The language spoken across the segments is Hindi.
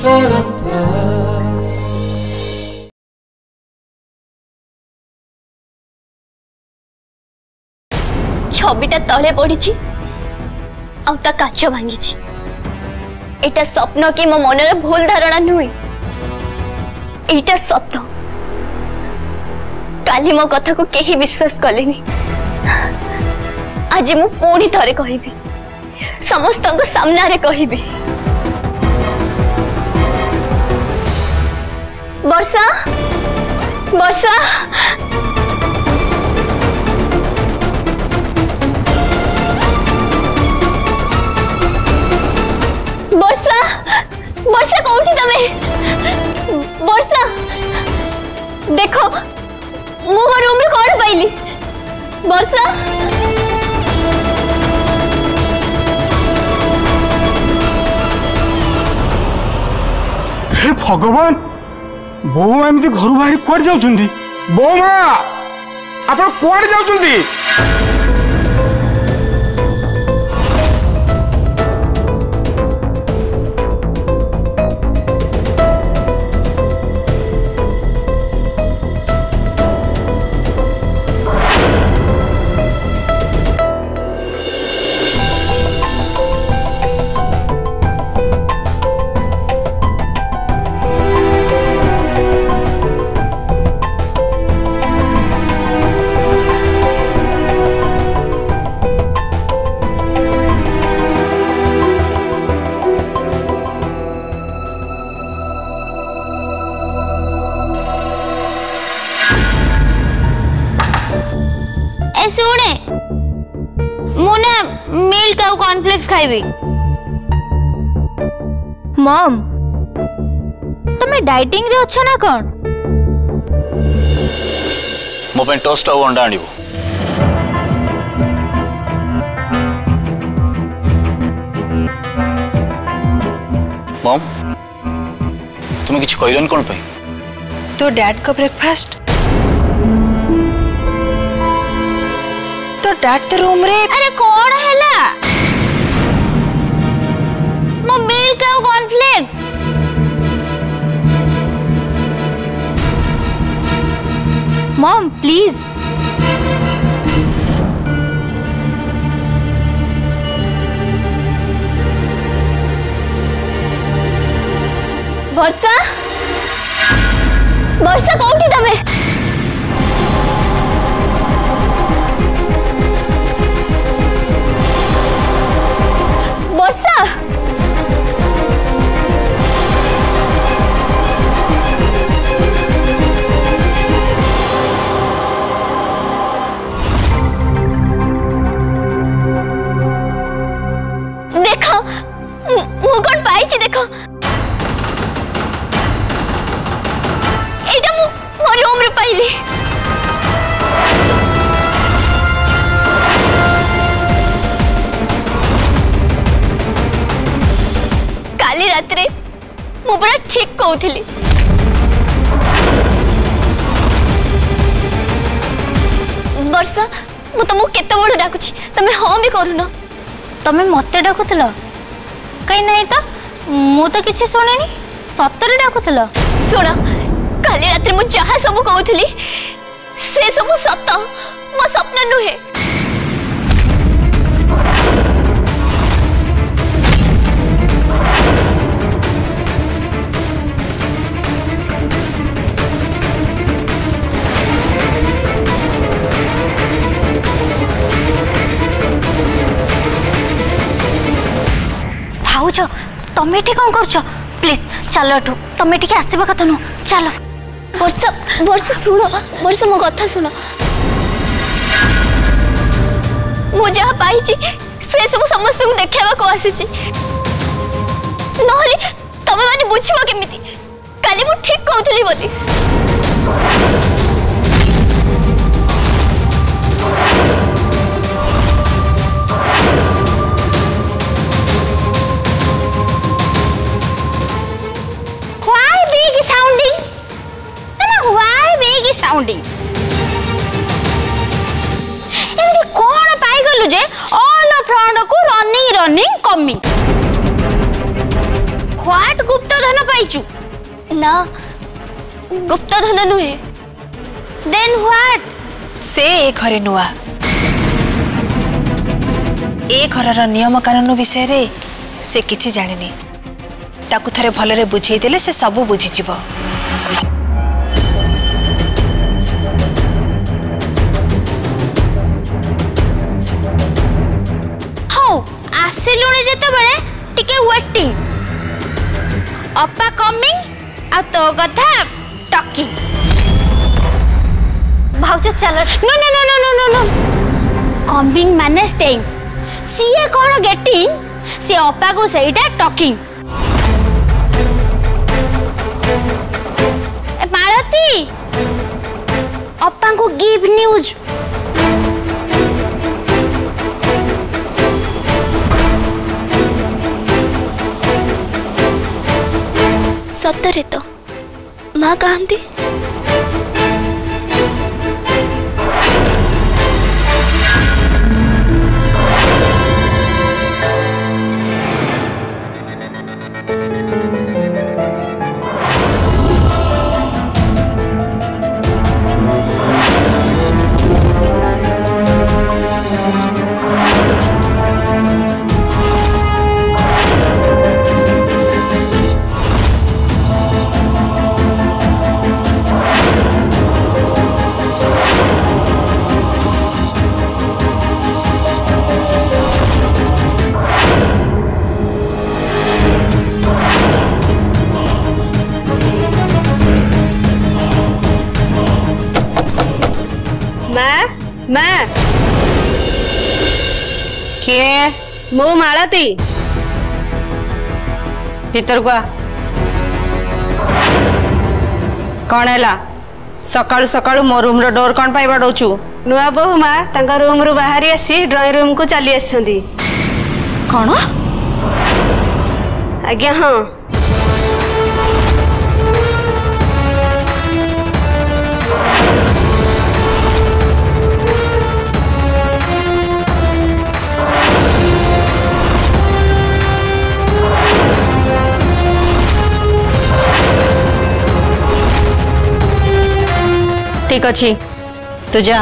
छविटा तले पड़ी आउता काच भांगी एटा स्वप्न कि मो मनर भूल धारणा नुहे एटा सत्य। काली मो कथा को केही विश्वास कलेनी आज मु पुणी थरे कहबी समस्त सामना रे कहबी। वर्षा वर्षा वर्षा वर्षा कौटी तमे वर्षा देखो मु रूम रे कौन पाइली वर्षा हे भगवान बोमा एमती घर बाहर कुआड़ जाउछंदी बोमा आपण कुआड़ जाउछंदी सुने मुना मिल्क आउ कॉर्नफ्लेक्स खाइबी। मॉम तुमे डाइटिंग रे अच्छो ना कोन मो पे टोस्ट आउ अंडा आनिबो। मॉम तुमे किछ कहलन कोन पे तो डैड का ब्रेकफास्ट तो डैड तो रूम रे अरे कौन हैला मो मिल्क आउ कॉर्नफ्लेक्स मॉम प्लीज वर्षा वर्षा कौटी तमे वर्षा देखो मु कौन पाइछि देखो एटा मो रूम रे पाइली काली रात रे मु बड़ा ठीक कहूली वर्षा मु तुमको केते बड़ डाकुची तमे हां भी करूना तमे मते डाकुतलो कई नहीं तो मु तो किछि सुनेनी सतरे डाकुतलो सुना काली रात रे मु जहा सब कहूली से सब सत मो सपना नुहे भाउज तमे एठी कोन करछो प्लीज चलो एठू तमे एठी आसीबा कथा नु चलो वर्षा वर्षा सुनो वर्षा मो कथा सुनो मु जहा पाइची से सब समस्त को देखावा को आसीची नहले तमे माने बुझिबो केमिति काली मु ठीक कहउतली बोली साउंडिंग एमती कौन पाई गलु जे ऑल फ्रंट को रनिंग रनिंग कमिंग व्हाट गुप्तधन पाइचु ना गुप्तधन नुहे देन व्हाट से ए घरे नुआ ए घरर नियम कानून विषय रे से किछि जानिनी ताकु थरे भलरे बुझेई देले से सब बुझी जिवो आसिलुनी जेते बेले टिके वेटिंग अपा कमिंग आ तो कथा टॉकिंग भाउज चल no no no no no no coming माने स्टेइंग सीए कोन गेटिंग से अपा को सेटा टॉकिंग मालती अपा को गिव न्यूज सतरे तो माँ कहती मैं के मो मालती भीतर को कौन है सकाळु सकाळु मो रूम रो डोर कौन पाई बाडौचु नुआ बहु माँ तांका रूम रु बाहरी आसी ड्राइंग रूम को चली आछंती कौन आज्ञा हाँ ठीक अच्छी तू जा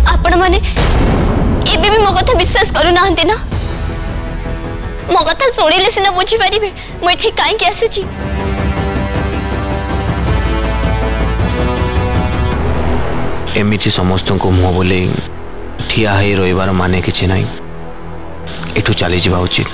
आपण माने एबे भी मो कथा विश्वास करू नाहंती ना मो कथा सुनिले सिना बुझी परिबे मैं ठीक काहे के आसी छी एमिति समस्त को मुह बोले ठिया है रविवार माने किछि नाही एठू चली जावा उचित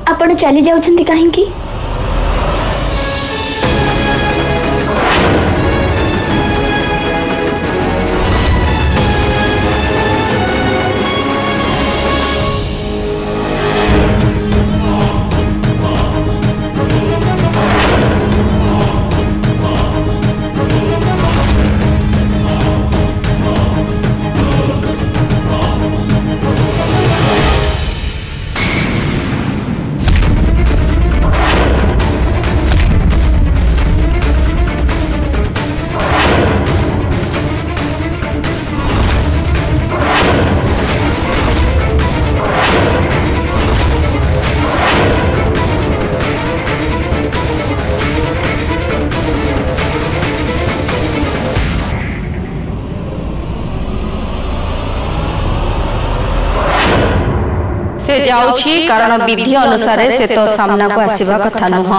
आपण चली जाउछंती काहे की से जाउछि कारण विधि अनुसार से तो सामना को आसीबा कथा नुह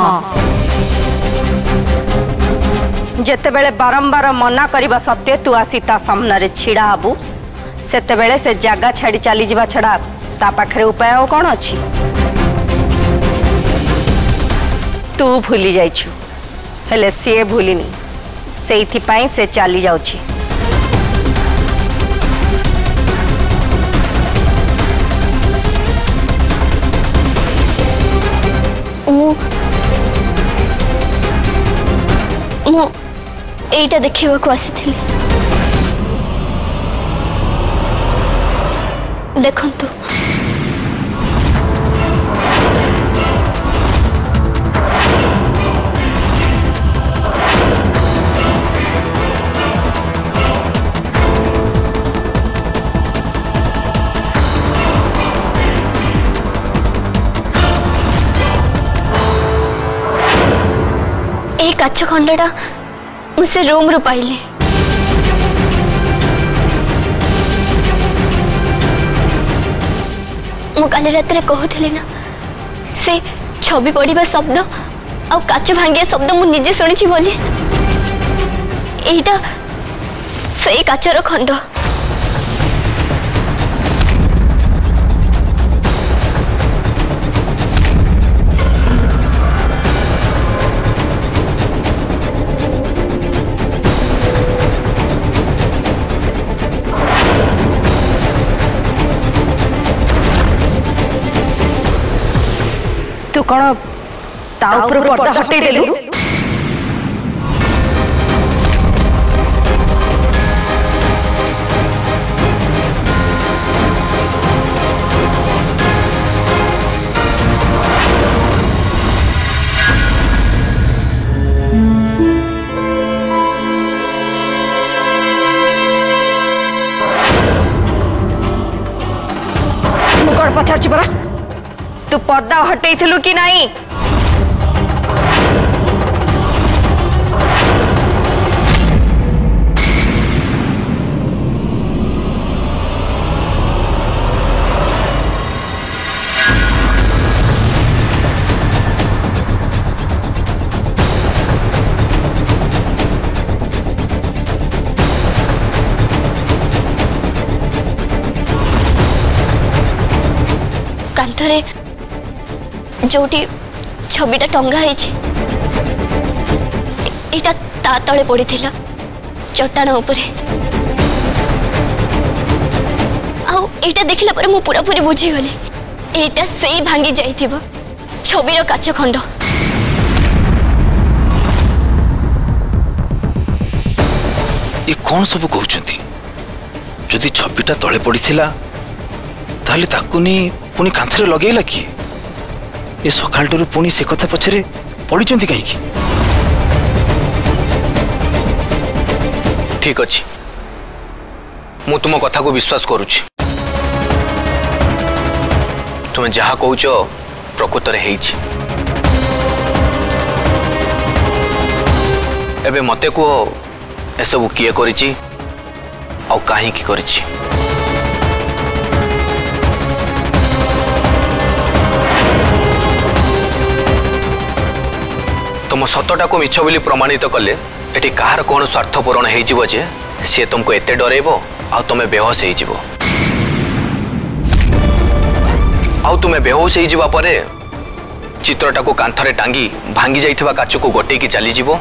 जेते बेले बारंबार मना करिबा सत्य तू आसी ता सामने रे छिड़ा हबु सेते बेले से जागा छाड़ी चली जिबा छड़ा ता पाखरे उपाय आ कोन अछि तू भूली जाइछु हेले से भूलिनी सेइथिपाई से चली जाउछि। मु एटा देखिबा को आसीथिली। देखंतु ए काच खंडटा मुझे रूम रू पाइले। मु काली रात रे कहूली ना से छवि पड़ा शब्द आ काच भांगिया शब्द मु निजे शुणी बोली एटा से काचर खंड। तू कौन ता ऊपर पर्दा हटे देलु? मु कौन पचार परा तू पर्दा हटे थिलु कि नहीं? कांथरे जोटी छविटा टंगा एटा ता तले पड़ी थिला चट्टान उपरे। आउ एटा देखिला पर मु पूरा पूरी बुझी गली एटा सेई भांगी जाइथिबो छविर काच खंड। ये कौन सब कहउचंती? जदि छविटा तले पड़ी थिला ताले ताकू नी पुनी कांथरे लगेला कि ये सकाळटरू पुनी से कथा पछरे पड़ीचंती कहीं की? ठीक अच्छी मु तुम कथा को विश्वास करुछि। तुम जहा कहूच प्रकृत रे हेइछि। एबे मते को एसबु किए करिछि आ काहे की करिछि? तुम सतटा को मिछ बोली प्रमाणित कले एटी कहार कौन स्वार्थ पूरण हो जे सी तुमको एते डरेब आ तुम बेहोश हो आउ तुम बेहोश हो परे चित्रटा को कांथरे टांगी भांगी जाइथिबा काच को गोटे की चली जीवो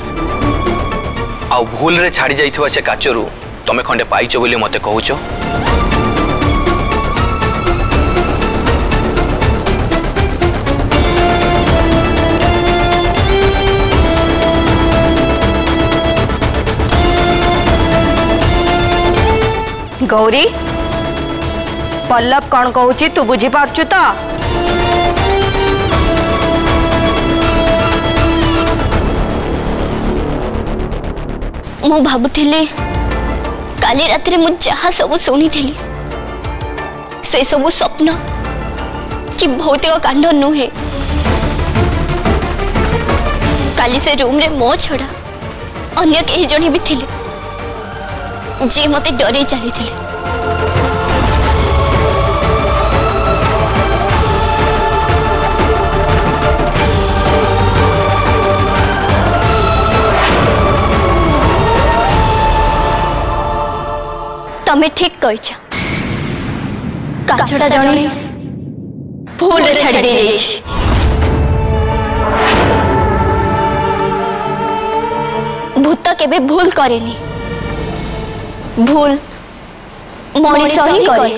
आउ भूल रे छाड़ी जाइथिबा से काचरू तुम खंडे पाइच बोली मते कहूच। गौरी पल्लव कौन कहूची तू बुझी पारचु तो? मु भाबुथिली काली रात रे मु जहा सब सुनी थिली से सब स्वप्न कि भौतिक कांड नुहे। काली से रूम रे मो छड़ा अन्य कई जणी भी थिले जी मते डरे चली थिले। तमे ठीक कहिछ काचटा जणे भूल रे छाड़ी दे जाइछ। भूत केबे भूल करेनी, भूल मनीष ही करे।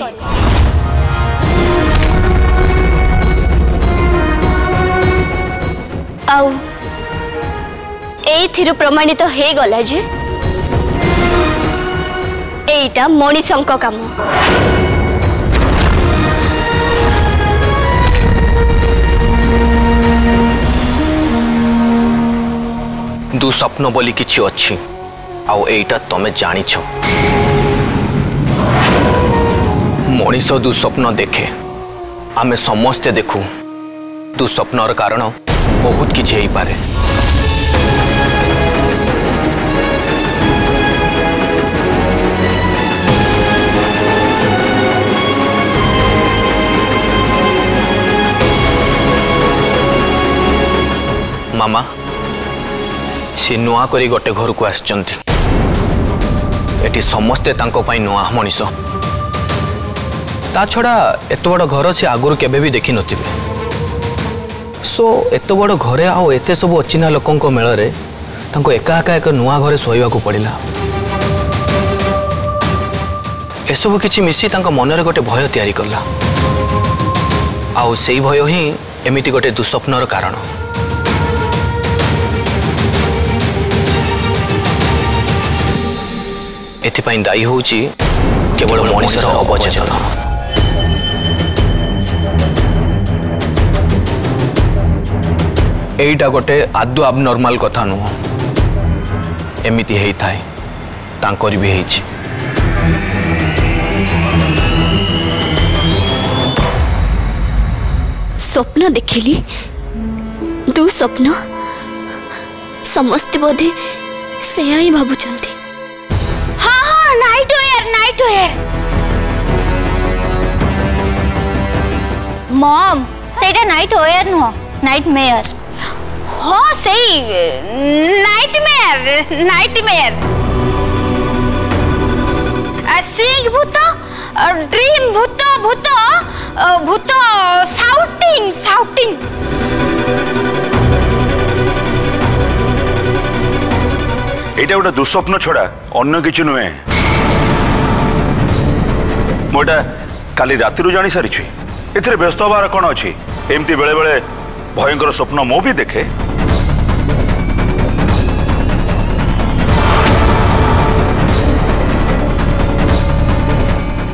आउ एथिरु प्रमाणित हे गला जे एटा मनीषंक काम। दुस्वप्न बोली किछि अछि आउ एटा तमे जानिछ। मनीष दुस्वप्न देखे, आमे समस्ते देखू। दुस्वप्नर कारण बहुत किछि हेई पारे। मामा सी नुआ करी गोटे घर को आसचंती। एटी समस्ते तांको पाई नुआ मनीष। ता छड़ा एत बड़ घर से आगुर केबे भी देखि नथिबे। सो एत बड़ घरे आउ एते सब अचिना लोकंक मेଳରେ तांको एका एका एक नुआ घरे सोइबा को पड़िला। एसबु किछि मिसी तांको मनरे गोटे भय तयारी करला। आउ सेई भय ही एमिति गोटे दुस्वप्नर कारण। एथिपाई दायी होउची केवल मनीषर अवचेतन। एटा गोटे आदु अबनॉर्मल कथा नुह। एमिति हेई थाए तांकरी भी हेइची। स्वप्न देखिली, दुस्वप्न। समस्त बोधे से ही भाबुचंती। हाँ हाँ night where, night where. Mom सेटा नाइट वेयर नुह, नाइट मेयर। हाँ सही, नाइटमेयर, नाइटमेयर। सिंह भूत, ड्रीम भूत, भूत भूत साउटिंग, साउटिंग। एटा गोटे दुस्वप्न छड़ा अन्य किछु नुहे। मोटा काली राति जानी सारी एथिरे व्यस्त हबार कौन अच्छी। एमती बेले बेले भयंकर स्वप्न मो भी देखे।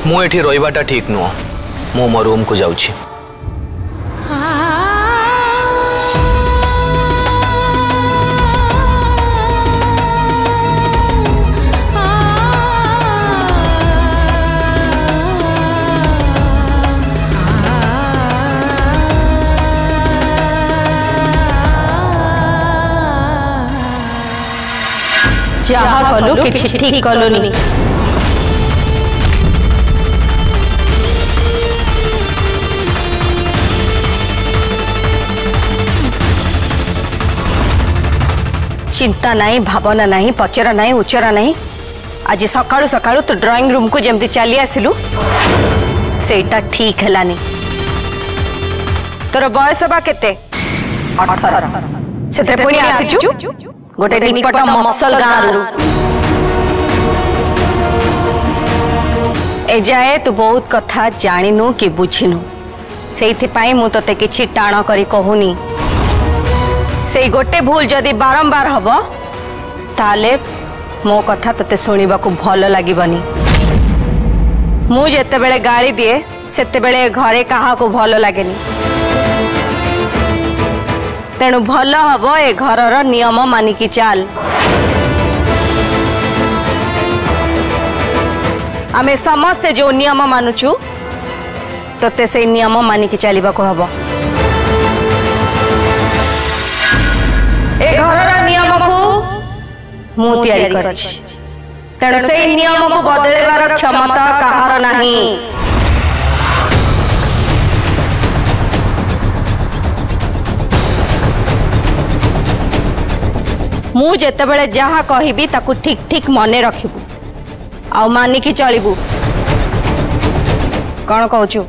मु एठी रहिबाटा ठीक नुह। मु मो रूम को जाउछि। जहा कलु किछि ठीक कलुनी। चिंता नहीं, भावना नहीं, पचरा नहीं, उचरा नहीं। आज सकाळु सकाळु तो ड्राइंग रूम को जेमती चली आसिलु सेटा ठीक हेलानी। तोर बयस बा केते? 18। से पुणी आसिचु गोटे निपट मफसल गाँव। ए जाए तू बहुत कथा जानिनु कि बुझिनु। सेइथिपाई मु तते किछि टाण करी कहूनी। से गोटे भूल जदि बारंबार हब ताले मो कथा तते सुनिबा को भल लागिबनी। मु जेते बेले गाली दिए सेते बेले घरे कहा को भल लागेनी। तेणु भल हब ए घरर नियम मानिकी चाल। आमे समस्ते जो नियम मानुचु तते से नियम मानिकी चलिबा को हब। ए घरर नियम को मु तैयारी करछि। तेणु से नियम को बदलेबार क्षमता कहार नाही। मु जेतेबेले जहा कहिबी ताकू ठीक ठीक मने रखिबू आ मानिकी चलिबू। कौन कहूचु?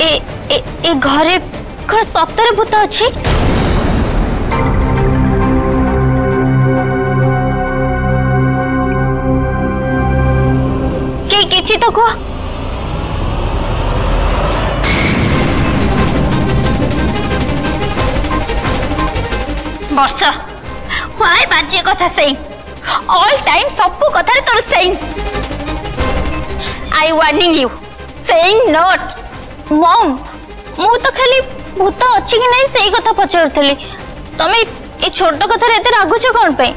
ए घरे कौन सतरे भूत अच्छी? किछि तो कह। वर्षा व्हाई बाजे कथा सेइंग ऑल टाइम सबको कथा रे तोर saying I warning you saying not. मम मु तो खाली भूत अच्छी कि नहीं सही कथा पचारुथली। तमे ए छोट कथा रे एते रागुछ कोन पे?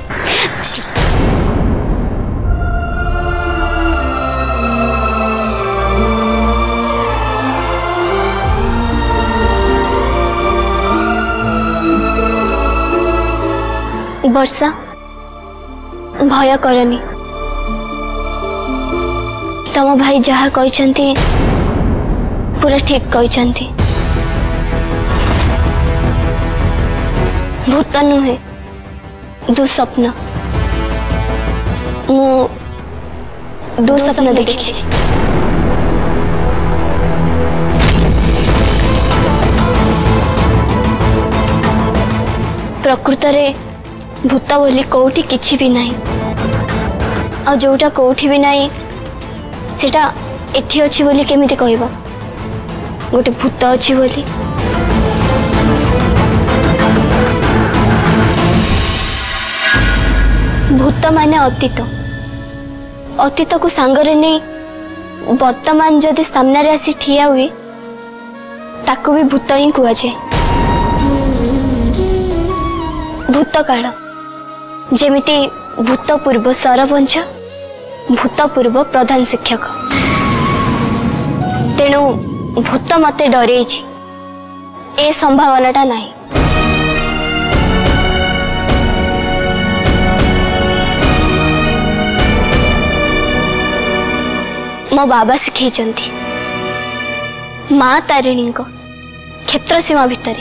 वर्षा भय करनी। तम भाई जहा कहते पूरा ठीक कहते। भूत नुहे दुस्वप्न। मु दुस्वप्न देखी। प्रकृत रे भूत बोली कोठी किछि भी नहीं। आ जोटा कोठी भी नहीं सेटा एठी अछि बोली केमिति कहबा गोटे भूत अछि बोली? भूत माने अतीत। अतीत को सांगरे नहीं वर्तमान जदि सामने रे आसी ठिया हुए ताको भी भूत ही कुआ जाए। भूतकाल जेमिति भूतपूर्व सरपंच भूतपूर्व प्रधान शिक्षक। तेणु भूत मते डरे ए संभावनाटा नहीं। मो बाबा शिखई माँ तारिणी क्षेत्र सीमा भितर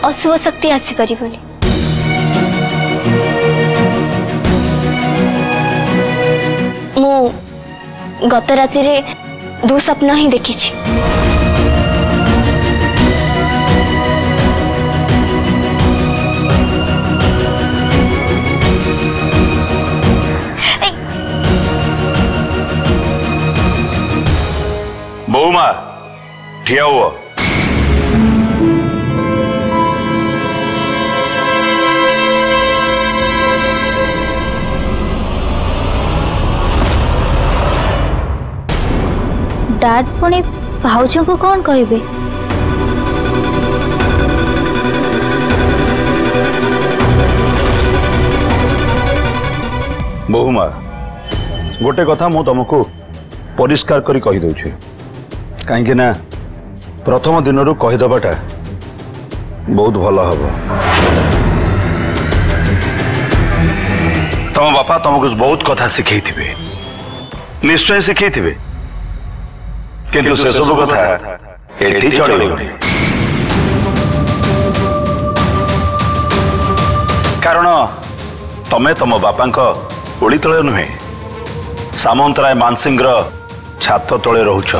अशुभ शक्ति आसी पारिबनी। मु गत राति रे दुस्वप्न ही देखी। बहुमा ठिया हुआ। डैड पुणी भाउज को कौन कहबे? बहुमा गोटे कथा मु तुमको परिष्कार करी कही दउछि। कहीं ना प्रथम दिन रू कहीदबाटा बहुत भल हम। तुम बापा तुमको बहुत कथा शिखई थे, निश्चय शिखई थे, किंतु से सब कथा एठी चढ़ी। कारण तमे तुम बापा ओली तले नुहे सामंतराय मानसिंह छात तले रोच।